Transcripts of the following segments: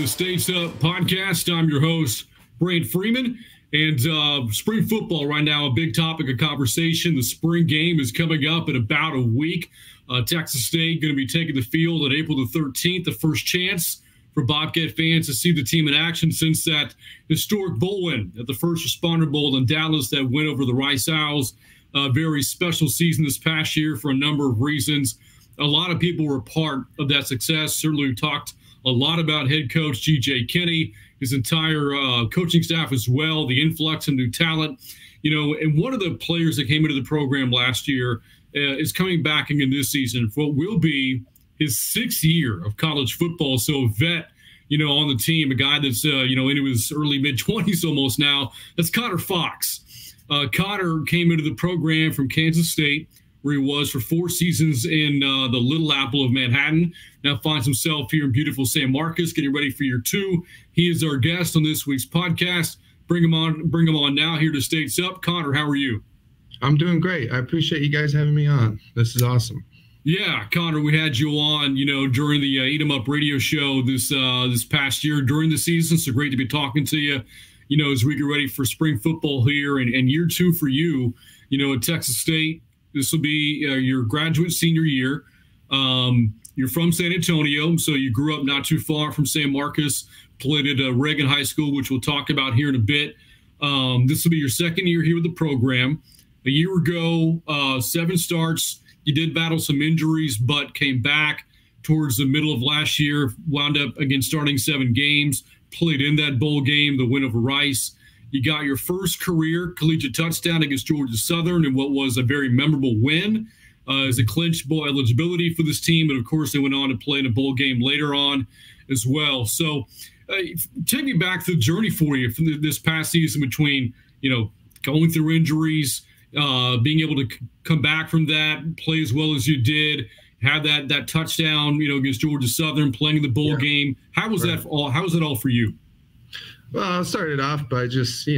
the States Up podcast. I'm your host, Brant Freeman. And spring football right now, a big topic of conversation. The spring game is coming up in about a week. Texas State going to be taking the field on April the 13th, the first chance for Bobcat fans to see the team in action since that historic bowl win at the First Responder Bowl in Dallas, that win over the Rice Owls. A very special season this past year for a number of reasons. A lot of people were part of that success. Certainly, we talked a lot about head coach G.J. Kinney, his entire coaching staff as well, the influx of new talent. You know, and one of the players that came into the program last year is coming back again this season for what will be his sixth year of college football. So a vet, you know, on the team, a guy that's, into his early mid-20s almost now. That's Konner Fox. Konner came into the program from Kansas State, where he was for 4 seasons in the Little Apple of Manhattan. Now finds himself here in beautiful San Marcos, getting ready for year 2. He is our guest on this week's podcast. Bring him on now here to States Up. Konner, how are you? I'm doing great. I appreciate you guys having me on. This is awesome. Yeah, Konner, we had you on, during the Eat 'em Up radio show this past year during the season. So great to be talking to you, as we get ready for spring football here and year 2 for you, at Texas State. This will be your graduate senior year. You're from San Antonio, so you grew up not too far from San Marcos, played at Reagan High School, which we'll talk about here in a bit. This will be your second year here with the program. A year ago, 7 starts. You did battle some injuries, but came back towards the middle of last year, wound up, again, starting 7 games, played in that bowl game, the win over Rice. You got your first career collegiate touchdown against Georgia Southern in what was a very memorable win as a clinched bowl eligibility for this team. And, of course, they went on to play in a bowl game later on as well. So take me back to the journey for you from this past season between, going through injuries, being able to come back from that, play as well as you did, have that touchdown, against Georgia Southern, playing in the bowl game. How was that all? How was it all for you? Well, I started off by just,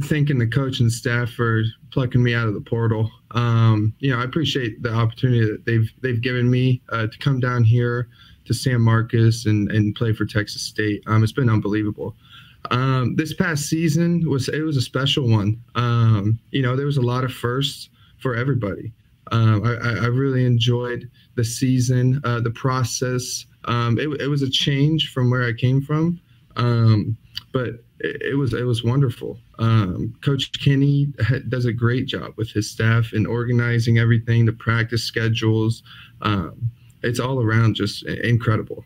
thanking the coach and staff for plucking me out of the portal. I appreciate the opportunity that they've given me to come down here to San Marcos and play for Texas State. It's been unbelievable. This past season was a special one. There was a lot of firsts for everybody. I really enjoyed the season, the process. It was a change from where I came from. But it was wonderful. Coach Kinney does a great job with his staff in organizing everything, the practice schedules. It's all around just incredible.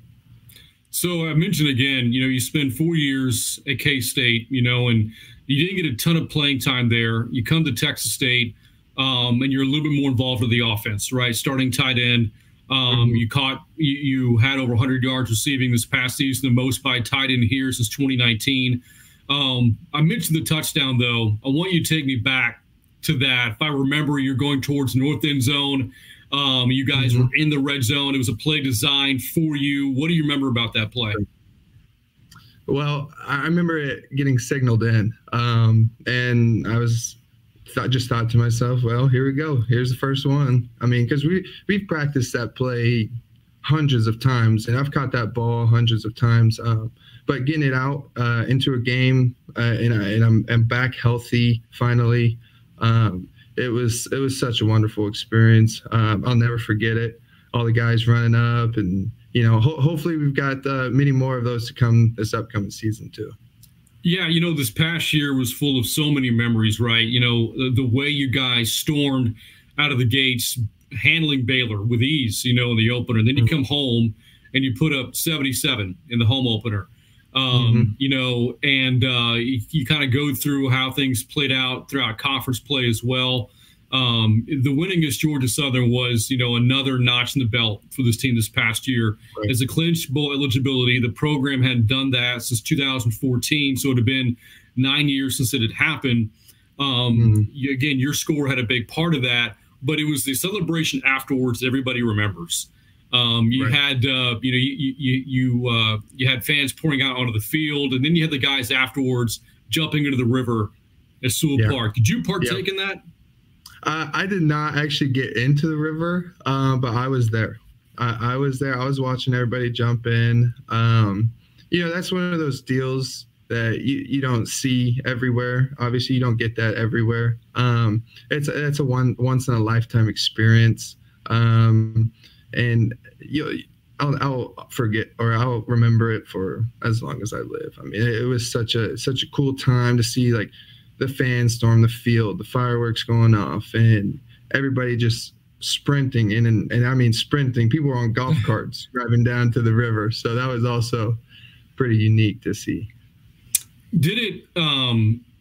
So I mentioned again, you spend 4 years at K-State, and you didn't get a ton of playing time there. You come to Texas State, and you're a little bit more involved with the offense, right? Starting tight end. You had over 100 yards receiving this past season, the most by tight end here since 2019. I mentioned the touchdown, though. I want you to take me back to that. If I remember, you're going towards the north end zone. You guys were in the red zone. It was a play designed for you. What do you remember about that play? Well, I remember it getting signaled in, and I just thought to myself, well, here we go. Here's the first one. I mean, because we've practiced that play hundreds of times, and I've caught that ball hundreds of times. But getting it out into a game, and I'm back healthy finally. It was such a wonderful experience. I'll never forget it. All the guys running up, and hopefully we've got many more of those to come this upcoming season too. Yeah, this past year was full of so many memories, right? The way you guys stormed out of the gates, handling Baylor with ease, in the opener. And then you come home and you put up 77 in the home opener. You kind of go through how things played out throughout conference play as well. The win against Georgia Southern was, another notch in the belt for this team this past year. Right. As a clinched bowl eligibility, the program hadn't done that since 2014, so it had been 9 years since it had happened. Again, your score had a big part of that, but it was the celebration afterwards that everybody remembers. You had fans pouring out onto the field, and then you had the guys afterwards jumping into the river at Sewell Park. Did you partake in that? I did not actually get into the river, but I was there. I was there. I was watching everybody jump in. That's one of those deals that you don't see everywhere. Obviously, you don't get that everywhere. It's a once in a lifetime experience, and I'll forget, or I'll remember it for as long as I live. I mean, it was such a cool time to see, like, the fans storm the field, the fireworks going off, and everybody just sprinting and I mean sprinting. People were on golf carts driving down to the river, so that was also pretty unique to see. Did it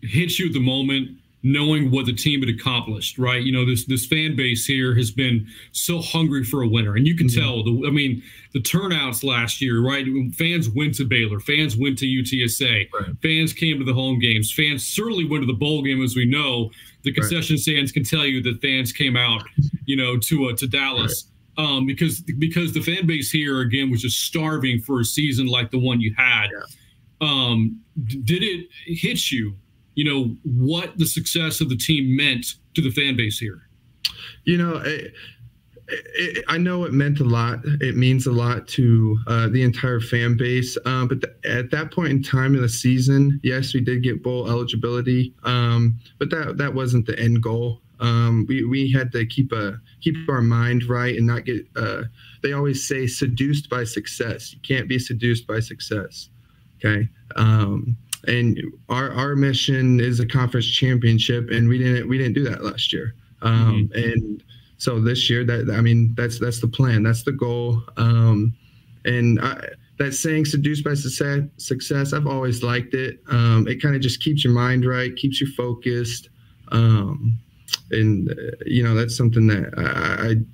hit you at the moment, knowing what the team had accomplished, right? This fan base here has been so hungry for a winner, and you can tell. The turnouts last year, right? Fans went to Baylor, fans went to UTSA, right. Fans came to the home games, fans certainly went to the bowl game, as we know. The concession stands can tell you that fans came out, to Dallas, right. Because the fan base here again was just starving for a season like the one you had. Yeah. Did it hit you? What the success of the team meant to the fan base here? I know it meant a lot. It means a lot to the entire fan base. But at that point in time in the season, yes, we did get bowl eligibility. But that wasn't the end goal. We had to keep our mind right and not get, they always say, seduced by success. You can't be seduced by success. Okay. And our mission is a conference championship, and we didn't do that last year. And so this year, that's the plan, that's the goal. That saying, seduced by success, I've always liked it. It kind of just keeps your mind right, keeps you focused, that's something that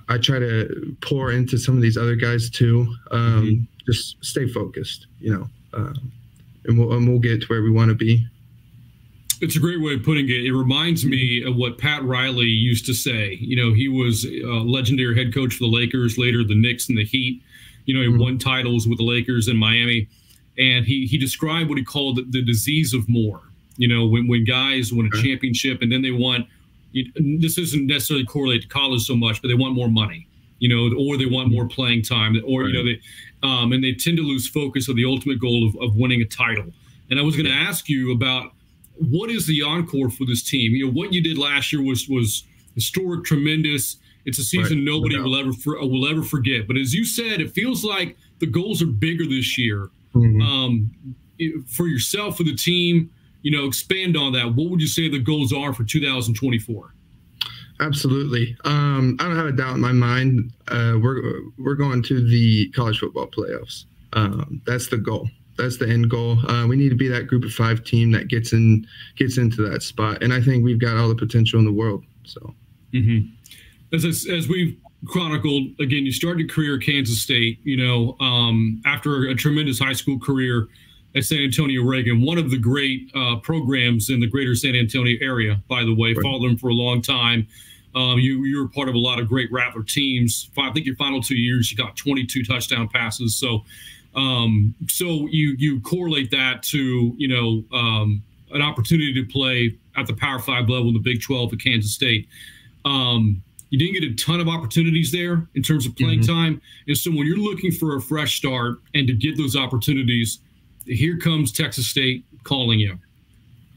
I try to pour into some of these other guys too. Just stay focused, and we'll get to where we want to be. It's a great way of putting it. It reminds me of what Pat Riley used to say. He was a legendary head coach for the Lakers, later the Knicks and the Heat. He won titles with the Lakers in Miami. And he described what he called the disease of more. When guys win a championship and then they want, this isn't necessarily correlated to college so much, but they want more money, or they want more playing time, or, and they tend to lose focus of the ultimate goal of winning a title. And I was going to ask you about, what is the encore for this team? What you did last year was historic, tremendous. It's a season nobody will ever forget. But as you said, it feels like the goals are bigger this year. For yourself, for the team, expand on that. What would you say the goals are for 2024? Absolutely. I don't have a doubt in my mind. We're going to the college football playoffs. That's the goal. That's the end goal. We need to be that group of 5 team that gets into that spot, and I think we've got all the potential in the world. So, as we've chronicled, again, you started your career at Kansas State. After a tremendous high school career at San Antonio Reagan, one of the great programs in the greater San Antonio area. By the way, followed them for a long time. You were part of a lot of great Rattler teams. I think your final 2 years, you got 22 touchdown passes. So you correlate that to, an opportunity to play at the Power 5 level in the Big 12 at Kansas State. You didn't get a ton of opportunities there in terms of playing time. And so when you're looking for a fresh start and to get those opportunities, here comes Texas State calling you.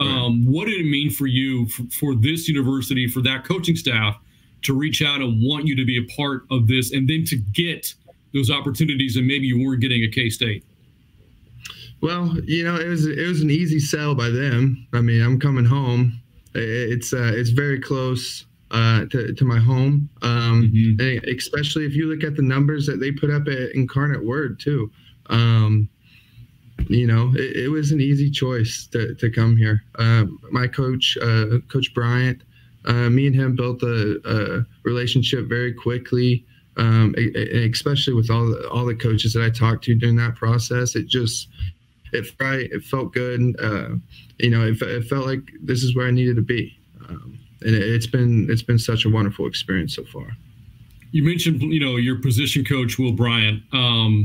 What did it mean for you, for this university, for that coaching staff to reach out and want you to be a part of this, and then to get those opportunities and maybe you weren't getting at K-State? Well, it was an easy sell by them. I mean, I'm coming home. It's very close to my home, and especially if you look at the numbers that they put up at Incarnate Word too. It was an easy choice to come here. My coach, Coach Bryant, me and him built a relationship very quickly. Especially with all the coaches that I talked to during that process, it felt good. It felt like this is where I needed to be, and it's been such a wonderful experience so far. You mentioned your position coach Will Bryant. I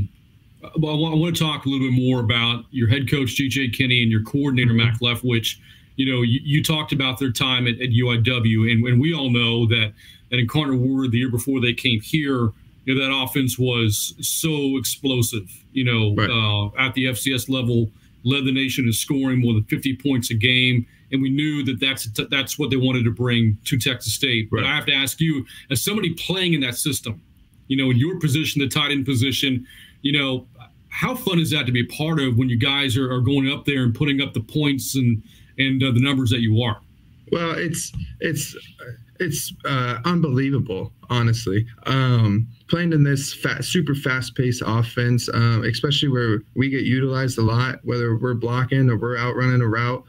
want to talk a little bit more about your head coach G.J. Kinney and your coordinator Mac Leftwich. You talked about their time at UIW, and we all know that. And Konner Ward, the year before they came here, you know, that offense was so explosive, you know, at the FCS level, led the nation in scoring more than 50 points a game. And we knew that that's what they wanted to bring to Texas State. But I have to ask you, as somebody playing in that system, you know, in your position, the tight end position, you know, how fun is that to be a part of when you guys are going up there and putting up the points and the numbers that you are? Well, it's unbelievable, honestly. Playing in this super fast-paced offense, especially where we get utilized a lot, whether we're blocking or we're out running a route,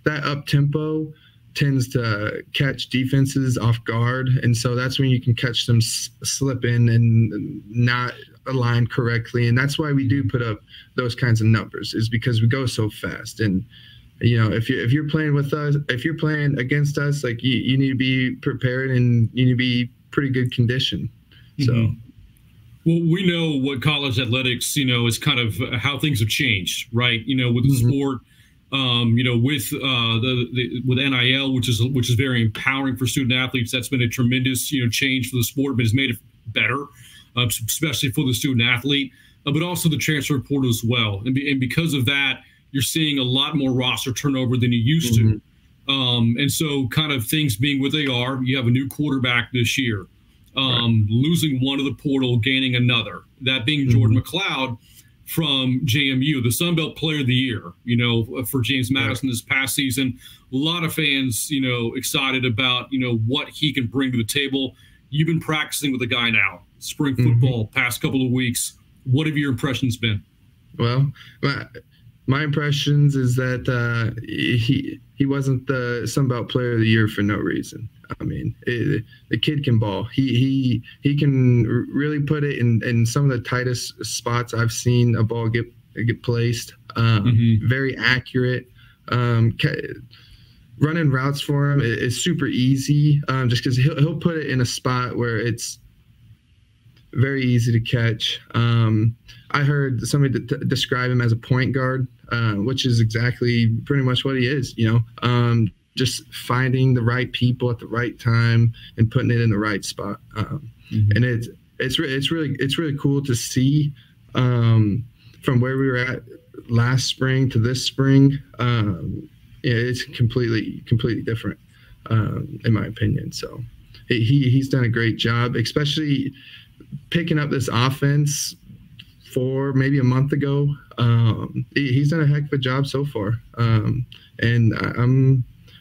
that up-tempo tends to catch defenses off guard, and so that's when you can catch them slipping and not align correctly, and that's why we do put up those kinds of numbers, is because we go so fast. And you know, if you're playing with us, if you're playing against us, like you need to be prepared and you need to be pretty good condition. So, well, we know what college athletics, you know, is kind of how things have changed, right? You know, with the sport, you know, with with NIL, which is very empowering for student athletes. That's been a tremendous, you know, change for the sport, but it's made it better, especially for the student athlete, but also the transfer portal as well. And because of that, you're seeing a lot more roster turnover than you used to. And so kind of things being what they are, you have a new quarterback this year, losing one of the portal, gaining another, that being Jordan McLeod from JMU, the Sun Belt Player of the Year, you know, for James Madison this past season. A lot of fans, you know, excited about, you know, what he can bring to the table. You've been practicing with the guy now, spring football, past couple of weeks. What have your impressions been? Well, my impressions is that he wasn't the Sun Belt Player of the Year for no reason. I mean, the kid can ball. He can really put it in some of the tightest spots I've seen a ball get placed. Very accurate. Running routes for him is super easy, just because he'll put it in a spot where it's very easy to catch. I heard somebody describe him as a point guard, which is exactly pretty much what he is, you know, just finding the right people at the right time and putting it in the right spot. And it's really cool to see, from where we were at last spring to this spring. It's completely different, in my opinion. So he's done a great job, especially picking up this offense for maybe a month ago. He's done a heck of a job so far. And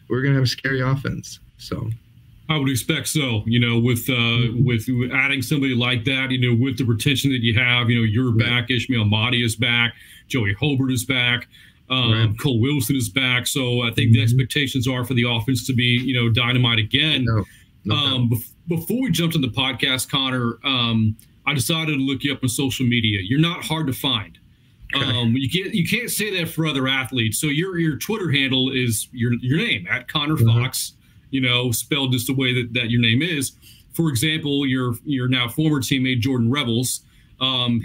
we're going to have a scary offense. So I would expect so, you know, with adding somebody like that, you know, with the retention that you have, you know, you're back, Ishmael Mahdi is back, Joey Hobart is back, Cole Wilson is back. So I think the expectations are for the offense to be, you know, dynamite again. Before we jumped on the podcast, Konner, I decided to look you up on social media. You're not hard to find. You can't say that for other athletes. So your Twitter handle is your name, at Konner Fox, you know, spelled just the way that your name is. For example, your now former teammate Jordan Revels,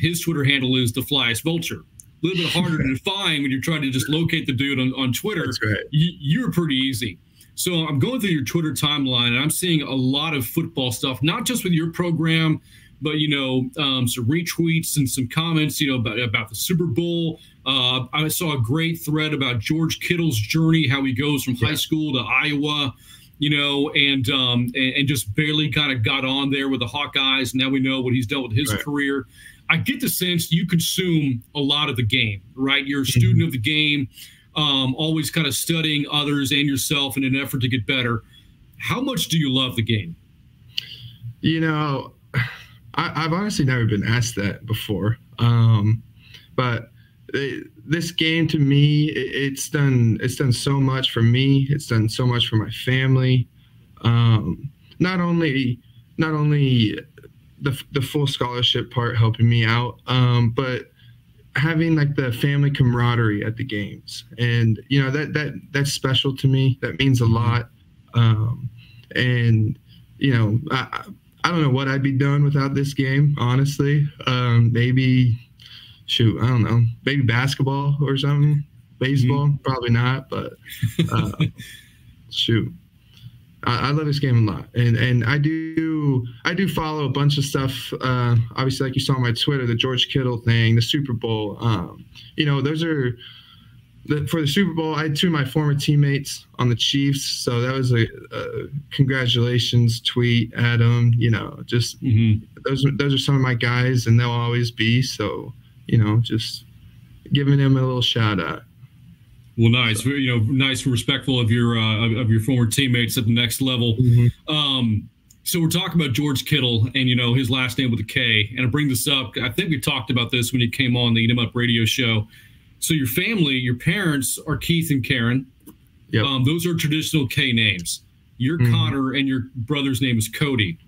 his Twitter handle is the Flyest Vulture. A little bit harder to find when you're trying to just locate the dude on Twitter. That's right. You're pretty easy. So I'm going through your Twitter timeline, and I'm seeing a lot of football stuff, not just with your program, but, you know, some retweets and some comments, you know, about the Super Bowl. I saw a great thread about George Kittle's journey, how he goes from high school to Iowa, you know, and just barely kind of got on there with the Hawkeyes. Now we know what he's done with his career. I get the sense you consume a lot of the game, right? You're a student of the game, always kind of studying others and yourself in an effort to get better. How much do you love the game? You know, I've honestly never been asked that before. But this game, to me, it's done so much for me. It's done so much for my family. Not only the full scholarship part helping me out, but having like the family camaraderie at the games, and you know that's special to me. That means a lot. And you know, I don't know what I'd be doing without this game, honestly. Maybe, I don't know, maybe basketball or something. Baseball, probably not, but I love this game a lot, and I do follow a bunch of stuff. Obviously, like you saw on my Twitter, the George Kittle thing, the Super Bowl. Those are for the Super Bowl. I had two of my former teammates on the Chiefs, so that was a congratulations tweet at them. Just those are some of my guys, and they'll always be. So just giving them a little shout out. Well, nice. So, nice and respectful of your former teammates at the next level. So we're talking about George Kittle and his last name with a K. And I bring this up. I think we talked about this when you came on the Eat 'Em Up radio show. So your family, your parents are Keith and Karen. Yep. Those are traditional K names. You're Konner, and your brother's name is Cody.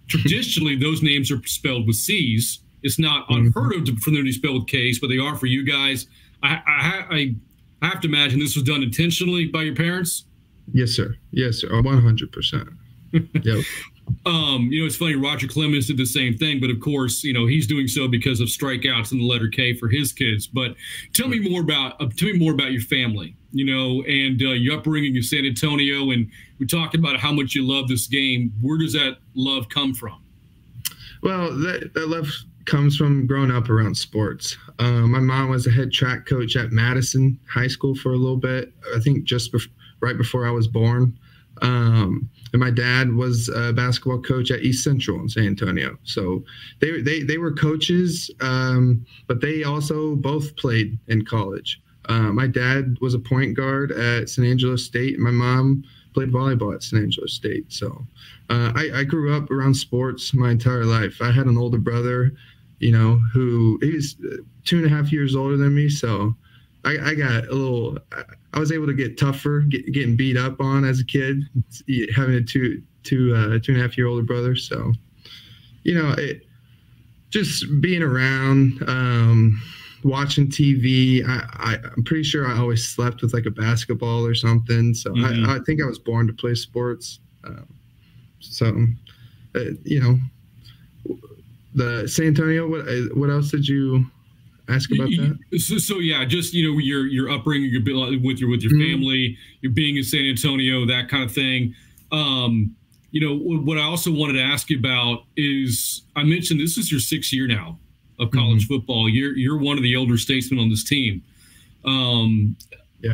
Traditionally, those names are spelled with C's. It's not unheard of for them to be spelled with K's, but they are for you guys. I have to imagine this was done intentionally by your parents. Yes, sir. 100%. Yep. It's funny. Roger Clemens did the same thing, but of course, he's doing so because of strikeouts in the letter K for his kids. But tell me more about your family, and your upbringing in San Antonio. And we talked about how much you love this game. Where does that love come from? Well, that love comes from growing up around sports. My mom was a head track coach at Madison High School for a little bit. I think right before I was born. And my dad was a basketball coach at East Central in San Antonio. So they were coaches, but they also both played in college. My dad was a point guard at San Angelo State, and my mom played volleyball at San Angelo State. So I grew up around sports my entire life. I had an older brother, who he was 2.5 years older than me. So I got I was able to get tougher, getting beat up on as a kid, having a 2.5 year older brother. So, just being around, watching TV. I'm pretty sure I always slept with like a basketball or something. So I think I was born to play sports. The San Antonio. What else did you ask about that? So yeah, just your upbringing, with your family, you're being in San Antonio, that kind of thing. What I also wanted to ask you about is, I mentioned this is your 6th year now of college football. You're one of the elder statesmen on this team. Yeah.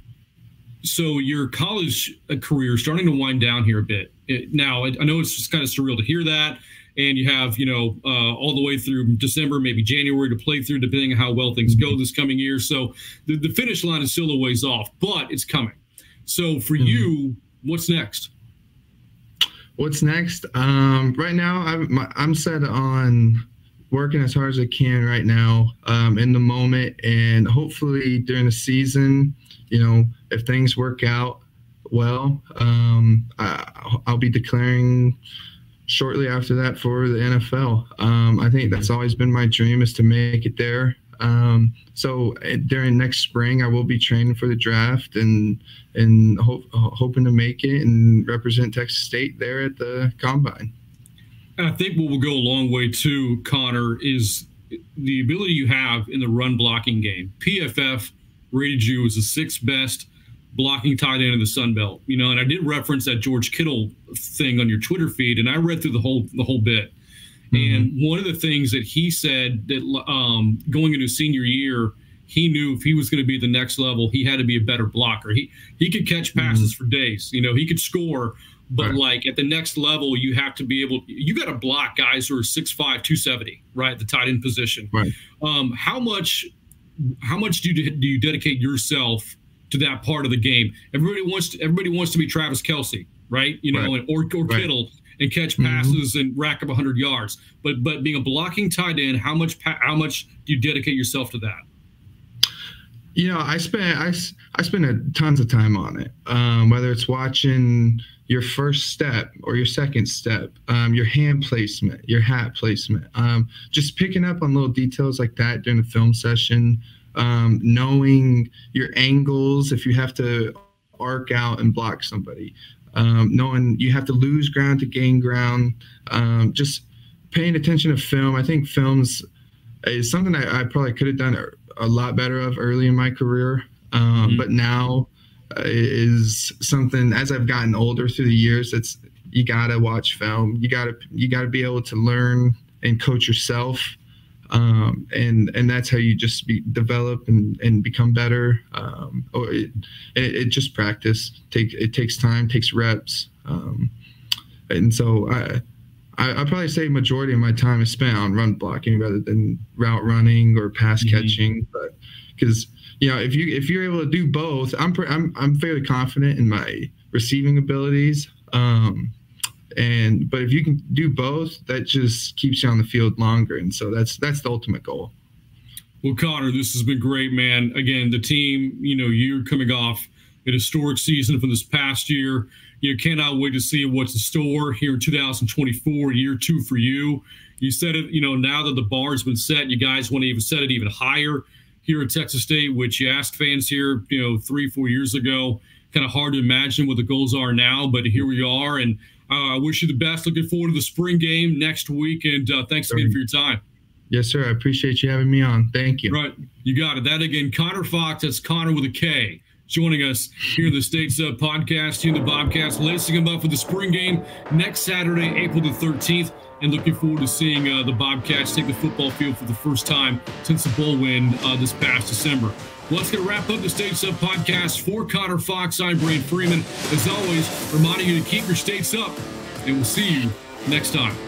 So your college career is starting to wind down here a bit. Now I know it's just kind of surreal to hear that. And you have, all the way through December, maybe January to play through, depending on how well things go this coming year. So the finish line is still a ways off, but it's coming. So for you, what's next? What's next? Right now, I'm set on working as hard as I can right now, in the moment, and hopefully during the season, if things work out well, I'll be declaring shortly after that for the NFL. I think that's always been my dream, is to make it there. So during next spring, I will be training for the draft and hoping to make it and represent Texas State there at the Combine. And I think what will go a long way too, Konner, is the ability you have in the run blocking game. PFF rated you as the 6th best blocking tight end in the Sun Belt, and I did reference that George Kittle thing on your Twitter feed, and I read through the whole bit. And one of the things that he said that going into senior year, he knew if he was going to be at the next level, he had to be a better blocker. He could catch passes for days, he could score, but like at the next level, you have to be you got to block guys who are 6'5", 270, right? The tight end position. Right. How much do you dedicate yourself to that part of the game? Everybody wants to be Travis Kelce, right? Or Kittle, and catch passes and rack up 100 yards. But being a blocking tight end, how much do you dedicate yourself to that? I spend tons of time on it. Whether it's watching your first step or your second step, your hand placement, your hat placement, just picking up on little details like that during the film session. Knowing your angles, if you have to arc out and block somebody, knowing you have to lose ground to gain ground, just paying attention to film. I think films is something I probably could have done a lot better of early in my career, but now is something, as I've gotten older through the years, you gotta watch film. You gotta be able to learn and coach yourself. And that's how you just develop and become better. Or it just practice. It takes time, takes reps. And so I probably say majority of my time is spent on run blocking rather than route running or pass catching. But because if you're able to do both, I'm fairly confident in my receiving abilities. But if you can do both, that just keeps you on the field longer. And so that's the ultimate goal. Well, Konner, this has been great, man. Again, the team, you're coming off an historic season from this past year. Cannot wait to see what's in store here in 2024, year 2 for you. You said it, now that the bar has been set, you guys want to even set it even higher here at Texas State, which you asked fans here, 3-4 years ago. Kind of hard to imagine what the goals are now, but here we are. And I wish you the best. Looking forward to the spring game next week. And thanks again for your time. Yes, sir. I appreciate you having me on. Thank you. Right. You got it. That again, Konner Fox. That's Konner with a K. Joining us here in the States podcast, here in the Bobcats, lacing them up for the spring game next Saturday, April the 13th. And looking forward to seeing the Bobcats take the football field for the first time since the bowl win this past December. Well, let's get wrap up the States Up podcast for Konner Fox. I'm Brain Freeman. As always, reminding you to keep your states up, and we'll see you next time.